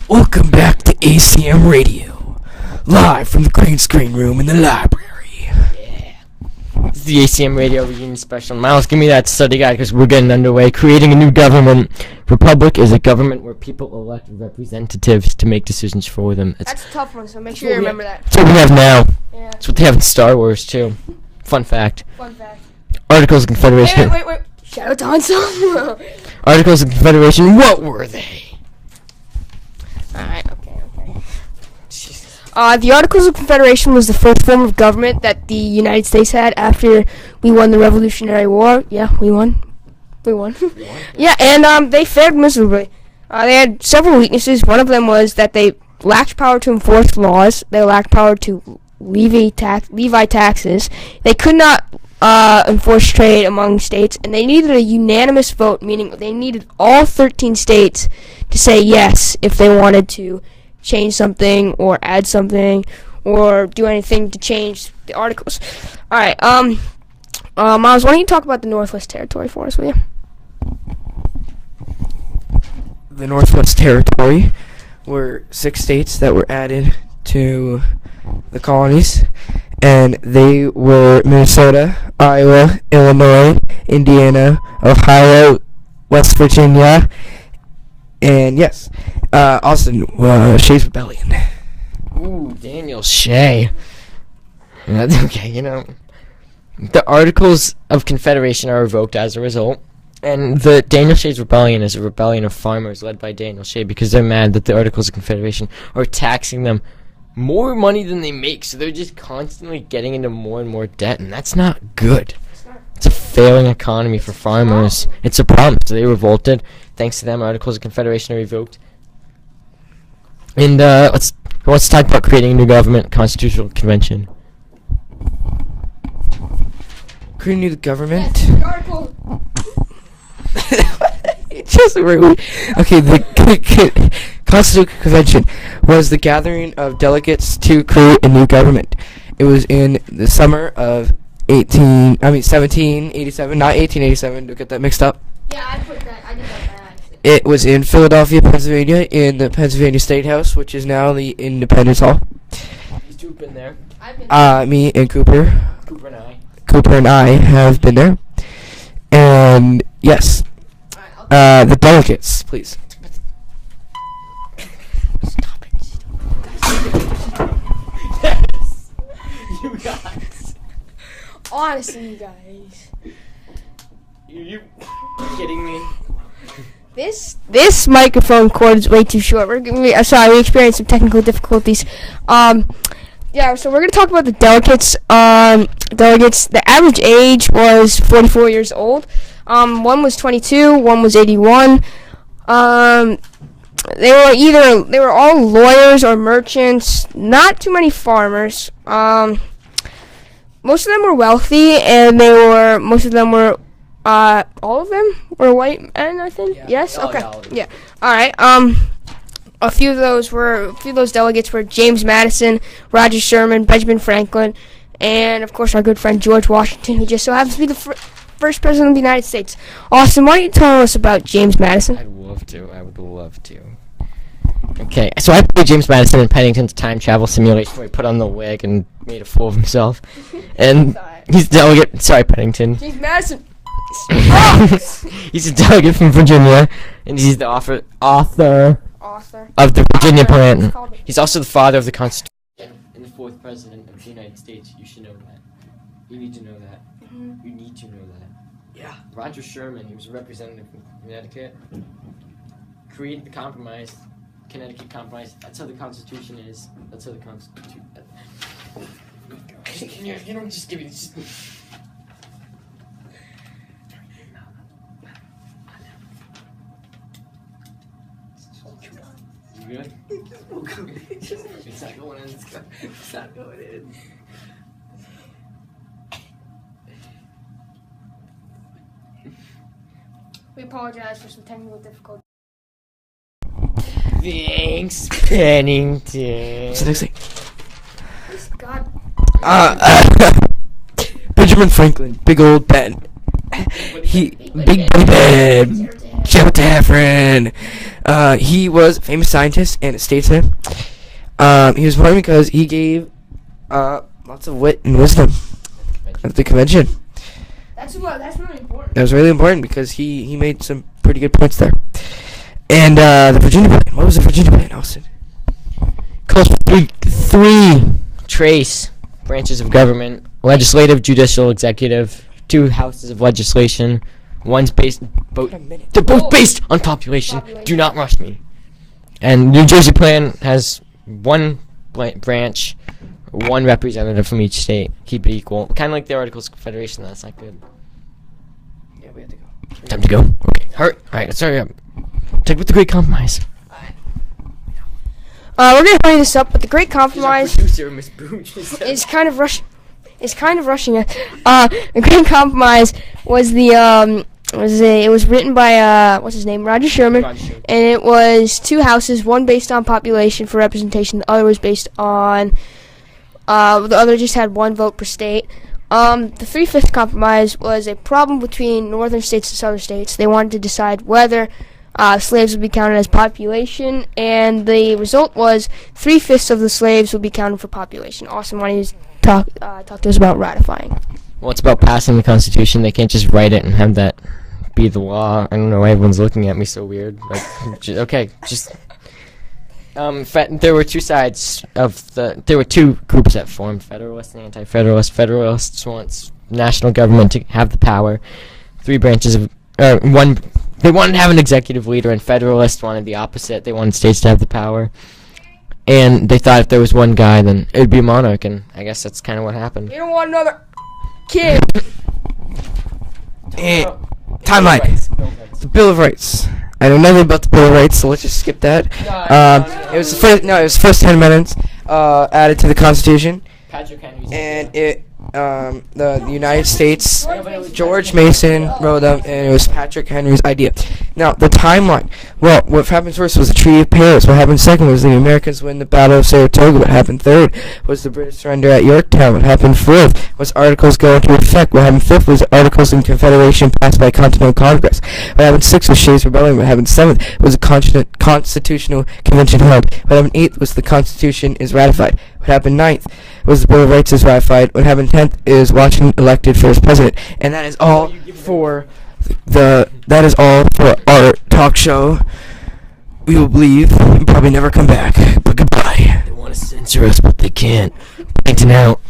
Welcome back to ACM Radio, live from the green screen room in the library. Yeah. This is the ACM Radio Reunion Special. Miles, give me that study guide because we're getting underway. Creating a new government. Republic is a government where people elect representatives to make decisions for them. That's a tough one, so make sure you remember that. That's what we have now. Yeah. That's what they have in Star Wars, too. Fun fact. Fun fact. Articles of Confederation. Wait. Shout out to Han Solo. Articles of Confederation, what were they? Alright, okay. The Articles of Confederation was the first form of government that the United States had after we won the Revolutionary War. Yeah, we won. Yeah, and they fared miserably. They had several weaknesses. One of them was that they lacked power to enforce laws. They lacked power to levy taxes. They could not enforce trade among states, and they needed a unanimous vote, meaning they needed all 13 states to say yes if they wanted to change something or add something or do anything to change the articles. Alright, Miles, why don't you talk about the Northwest Territory for us, will you? The Northwest Territory were 6 states that were added to the colonies, and they were Minnesota, Iowa, Illinois, Indiana, Ohio, West Virginia, and yes, also Shays Rebellion. Ooh, Daniel Shay. That's okay, The Articles of Confederation are revoked as a result. And the Daniel Shay's Rebellion is a rebellion of farmers led by Daniel Shay because they're mad that the Articles of Confederation are taxing them more money than they make. So they're just constantly getting into more and more debt, and that's not good. It's a failing economy for farmers. It's a problem. So they revolted. Thanks to them, Articles of Confederation are revoked. And let's talk about creating a new government, constitutional convention. Creating a new government? Yes, the article. Just rude. Okay, the Constitutional Convention was the gathering of delegates to create a new government. It was in the summer of 1787, not 1887. Don't get that mixed up. Yeah, I did that. It was in Philadelphia, Pennsylvania, in the Pennsylvania State House, which is now the Independence Hall. These two have been there. Me and Cooper. Cooper and I. Have been there. And yes, the delegates, please. Stop it. Yes. You guys. Honestly, you guys. You kidding me? This microphone cord is way too short. We experienced some technical difficulties. Yeah, so we're gonna talk about the delegates. Delegates. The average age was 44 years old. One was 22. One was 81. They were all lawyers or merchants. Not too many farmers. Most of them were wealthy, and most of them were. All of them were white men, I think. Yeah. Yes. Okay. Yeah. All right. A few of those delegates were James Madison, Roger Sherman, Benjamin Franklin, and of course our good friend George Washington, who just so happens to be the first president of the United States. Austin, why don't you tell us about James Madison? I would love to. Okay, so I played James Madison in Pennington's time travel simulation where he put on the wig and made a fool of himself. And he's a delegate. Sorry, Pennington. James Madison. He's a delegate from Virginia, and he's the author of the Virginia Plan. He's also the father of the Constitution and the 4th president of the United States. You should know that. You need to know that. Mm-hmm. You need to know that. Yeah. Roger Sherman, he was a representative from Connecticut, created the compromise, Connecticut Compromise. That's how the Constitution is. That's how the Constitution. You don't just give me. You good? It's not going in. It's not going in. We apologize for some technical difficulties. Thanks, Pennington. What's the next thing? God. Benjamin Franklin, big old Ben. Big Ben. Jefferson. He was a famous scientist and a statesman. He was important because he gave lots of wit and wisdom at the convention. That's really important. That was really important because he made some pretty good points there. And the Virginia plan. What was the Virginia plan, Austin? Calls for three trace branches of government: legislative, judicial, executive. 2 houses of legislation. One's based. They're both based on population. Do not rush me. And New Jersey plan has 1 branch, 1 representative from each state. Keep it equal. Kind of like the Articles of Confederation. That's not good. Yeah, we have to go. Time to go. Okay. Hurry. All right. Let's hurry up. Take with the Great Compromise. We're gonna hurry this up, but the Great Compromise Producer, Miss Booch, is kind of rushing it. The Great Compromise was it was written by what's his name, Roger Sherman, and it was 2 houses, one based on population for representation, the other was based on the other just had 1 vote per state. The 3/5 Compromise was a problem between northern states and southern states. They wanted to decide whether slaves would be counted as population, and the result was 3/5 of the slaves would be counted for population. Austin, why don't you talk to us about ratifying? Well, it's about passing the Constitution. They can't just write it and have that be the law. I don't know why everyone's looking at me so weird. Like, okay, just there were 2 sides of there were 2 groups that formed: Federalists and Anti-Federalists. Federalists wants national government to have the power. 3 branches of one. They wanted to have an executive leader, and Federalists wanted the opposite. They wanted states to have the power. And they thought if there was 1 guy, then it would be a monarch, and I guess that's kind of what happened. You don't want another kid. Timeline. The Bill of Rights. I know nothing about the Bill of Rights, so let's just skip that. It was the first 10 minutes added to the Constitution, and the United States, George Mason wrote them, and it was Patrick Henry's idea. Now, the timeline. Well, what happened first was the Treaty of Paris. What happened second was the Americans win the Battle of Saratoga. What happened third was the British surrender at Yorktown. What happened fourth was Articles go into effect. What happened fifth was Articles in Confederation passed by Continental Congress. What happened sixth was Shays' Rebellion. What happened seventh was the Constitutional Convention held. What happened eighth was the Constitution is ratified. What happened ninth was the Bill of Rights is ratified. What happened 10th is Washington elected first president. And that is all for our talk show. We will leave and probably never come back. But goodbye. They want to censor us, but they can't. Plankton out.